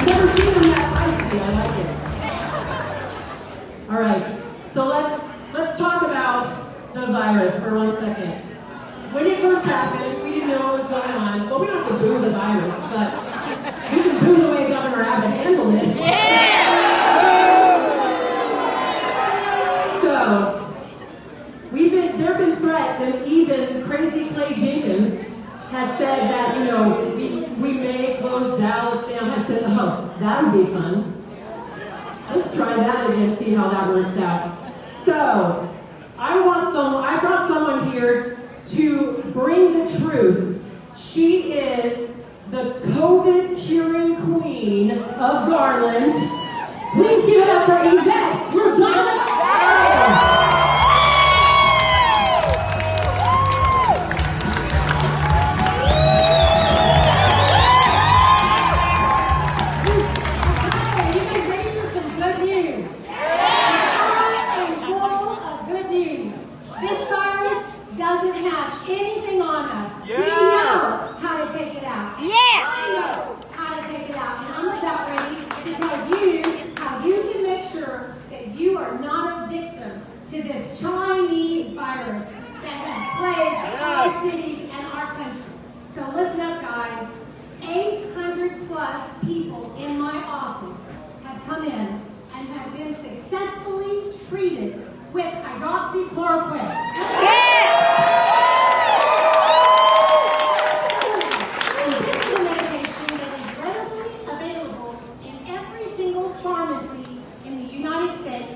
I've never seen them that feisty. I like it. All right, so let's talk about the virus for 1 second. When it first happened, we didn't know what was going on. Well, we don't have to boo the virus, but we can boo the way Governor Abbott handled it. So, there have been threats, and even Crazy Clay Jenkins has said that, we may close Dallas down. Has said, oh, that would be fun. Let's try that again, see how that works out. So, I brought someone here to bring the truth. She is the COVID curing queen of Garland. Please give it up for Yvette Lozano. To this Chinese virus that has plagued our cities and our country. So listen up, guys. 800 plus people in my office have come in and have been successfully treated with hydroxychloroquine. This is a medication that is readily available in every single pharmacy in the United States.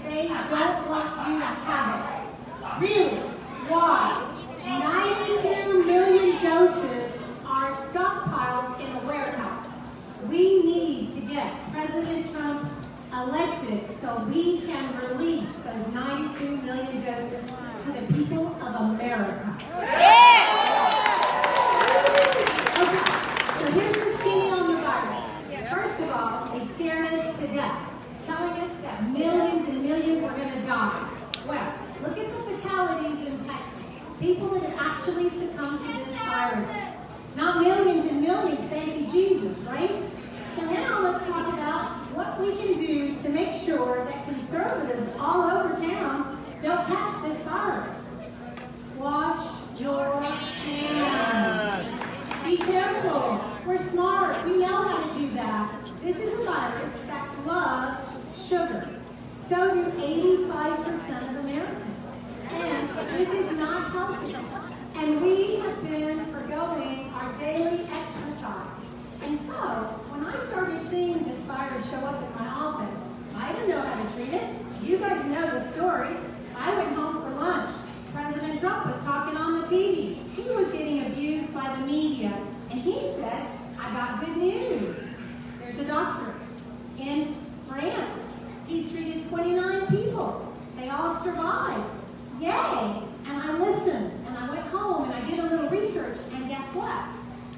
They don't want you to have it. Really? Why? 92 million doses are stockpiled in a warehouse. We need to get President Trump elected so we can release those 92 million doses to the people of America. Okay, so here's the skinny on the virus. First of all, they scared us to death, telling us that millions and millions were going to die. Well, look at the fatalities in Texas. People that have actually succumbed to this virus. Not millions and millions, thank you, Jesus, right? So now let's talk about what we can do to make sure that conservatives all over town don't catch this virus. Wash your hands. Be careful. We're smart. We know how to do that. This is a virus that loves sugar. So do 85% of Americans. And this is not healthy. And we have been forgoing our daily exercise. And so, when I started seeing this virus show up at my office, I didn't know how to treat it. You guys know the story. I went home for lunch. President Trump was talking on the TV. He was getting abused by the media. And he said, I got good news. There's a doctor in France. He's treated 29 people. They all survived. Yay! And I listened, and I went home, and I did a little research, and guess what?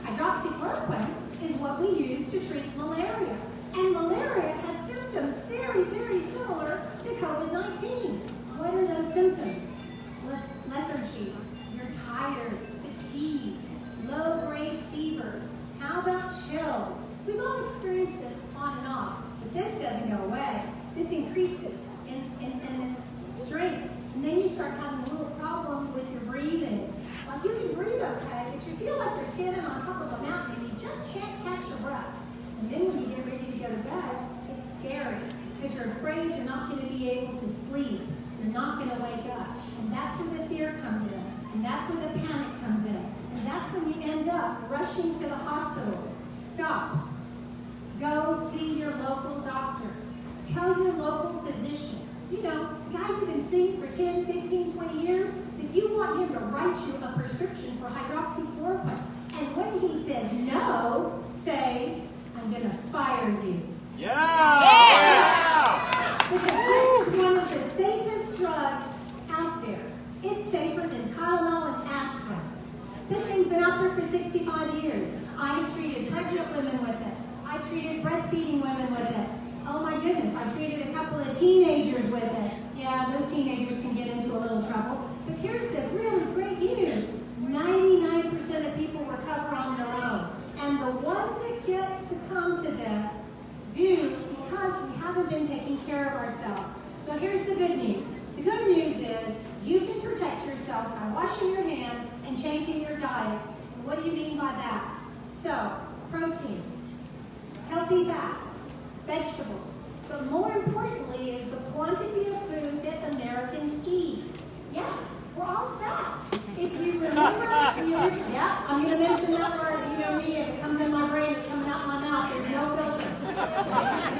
Hydroxychloroquine is what we use to treat malaria. And malaria has symptoms very, very similar to COVID-19. What are those symptoms? Lethargy. You're tired, fatigue, low-grade fevers. How about chills? We've all experienced this on and off, but this doesn't go away. This increases in its strength. And then you start having a little problem with your breathing. Like you can breathe okay, but you feel like you're standing on top of a mountain and you just can't catch your breath. And then when you get ready to go to bed, it's scary because you're afraid you're not going to be able to sleep. You're not going to wake up. And that's when the fear comes in. And that's when the panic comes in. And that's when you end up rushing to the hospital. Stop. Go see your local doctor. Tell your local physician. The guy you've been seeing for 10, 15, 20 years, that you want him to write you a prescription for hydroxychloroquine. And when he says no, say, I'm going to fire you. Yeah! Because this is one of the safest drugs out there. It's safer than Tylenol and aspirin. This thing's been out there for 65 years. I have treated pregnant women with it. I treated breastfeeding women with it. Oh my goodness, I treated a couple of teenagers with it. Yeah, those teenagers can get into a little trouble. But here's the really great news. 99% of people recover on their own. And the ones that succumb to this never been taking care of ourselves. So here's the good news. The good news is you can protect yourself by washing your hands and changing your diet. What do you mean by that? So, protein, healthy fats, vegetables, but more importantly is the quantity of food that Americans eat. Yes, we're all fat. If you remember the original, yeah, I'm going to mention that word. You know me, if it comes in my brain, it's coming out my mouth. There's no filter.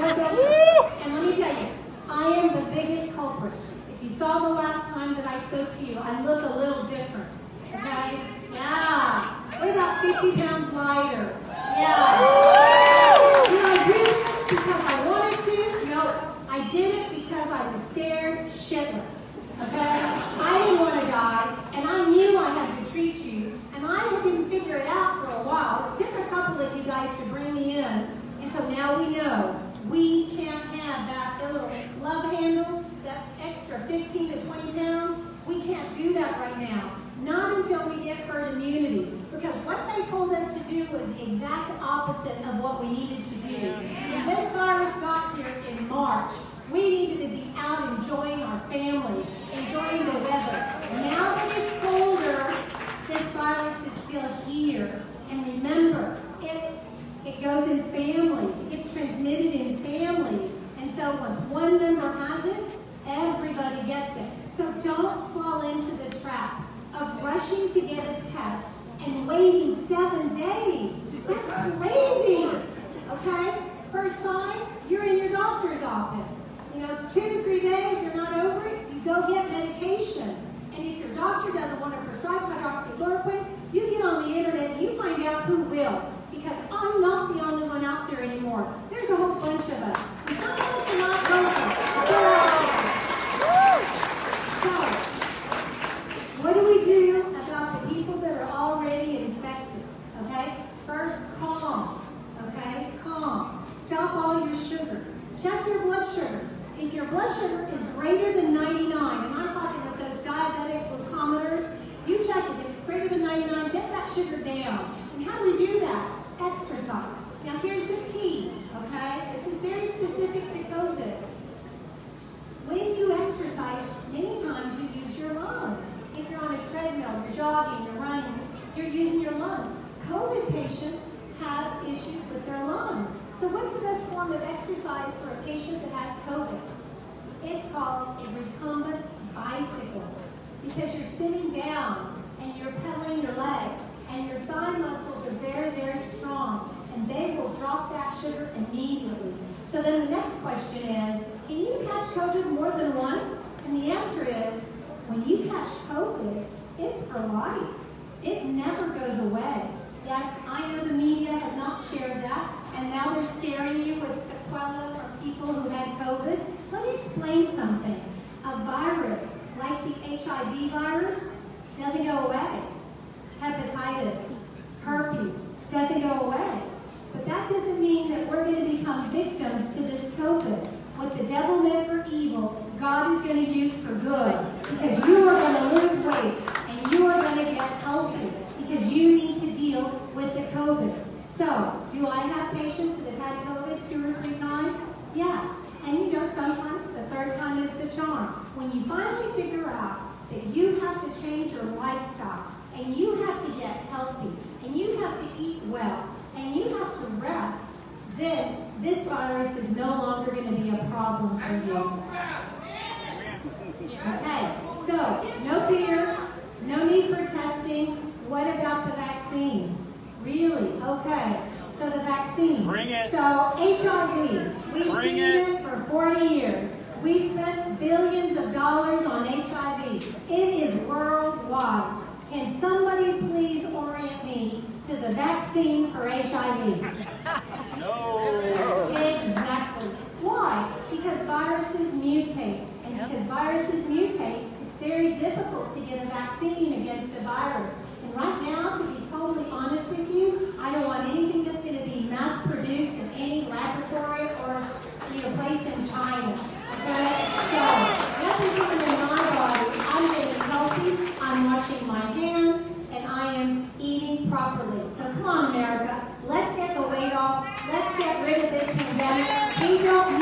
No filter. And let me tell you, I am the biggest culprit. If you saw the last time that I spoke to you, I look a little different. Okay? Yeah. We're about 50 pounds lighter. Yeah. Did I do this because I wanted to? No. I did it because I was scared shitless. Okay? I didn't want to die, and I knew I had to treat you, and I didn't figure it out for a while. It took a couple of you guys to bring me in, and so now we know we can't have that little love handles, that extra 15 to 20 pounds. We can't do that right now. Not until we get herd immunity. Because what they told us to do was the exact opposite of what we needed to do. When this virus got here in March, we needed to be out enjoying our families, enjoying the weather. Now that it's colder, this virus is still here. And remember, it goes in families. It gets transmitted in families. And so once one member has it, everybody gets it. So don't fall into the trap of rushing to get a test and waiting 7 days. That's crazy. Okay? First sign, you're in your doctor's office. 2 to 3 days, you're not over it, you go get medication. And if your doctor doesn't want to prescribe hydroxychloroquine, you get on the internet and you find out who will. Because I'm not the only one out there anymore. There's a whole bunch of us. And some of us are not vocal. We're out there. So, what do we do about the people that are already infected? Okay? First, calm. Okay? Calm. Stop all your sugar. Check your blood sugars. If your blood sugar is greater than 99, and I'm talking with those diabetic glucometers, you check it. If it's greater than 99, get that sugar down. And how do we do that? Exercise. Now here's the key, okay? This is very specific to COVID. When you exercise, many times you use your lungs. If you're on a treadmill, you're jogging, you're running, you're using your lungs. COVID patients have issues with their lungs. So what's the best form of exercise for a patient that has COVID? It's called a recumbent bicycle. Because you're sitting down and you're pedaling your legs and your thigh muscles are very, very strong and they will drop that sugar immediately. So then the next question is, can you catch COVID more than once? And the answer is, when you catch COVID, it's for life. It never goes away. Yes, I know the media has not shared that, and now they're scaring you with sequelae from people who had COVID. Let me explain something. A virus, like the HIV virus, doesn't go away. Hepatitis, herpes, doesn't go away. But that doesn't mean that we're going to become victims to this COVID. What the devil meant for evil, God is going to use for good. Because you are going to lose weight, and you are going to get healthy. Because you need to deal with the COVID. So, do I have patients that have had COVID 2 or 3 times? Yes. And sometimes the third time is the charm. When you finally figure out that you have to change your lifestyle, and you have to get healthy, and you have to eat well, and you have to rest, then this virus is no longer going to be a problem for you. Okay, so no fear, no need for testing. What about the vaccine? Really? Okay. So the vaccine. Bring it. So HIV. We've seen it for 40 years. We've spent billions of dollars on HIV. It is worldwide. Can somebody please orient me to the vaccine for HIV? No. Exactly. Why? Because viruses mutate. And because viruses mutate, it's very difficult to get a vaccine against a virus. And right now, to be totally honest with you, I don't want anything that's going to be mass-produced in any laboratory or place in China. Okay? So, nothing's going in my body. I'm getting healthy, I'm washing my hands, and I am eating properly. So come on, America. Let's get the weight off. Let's get rid of this pandemic. We don't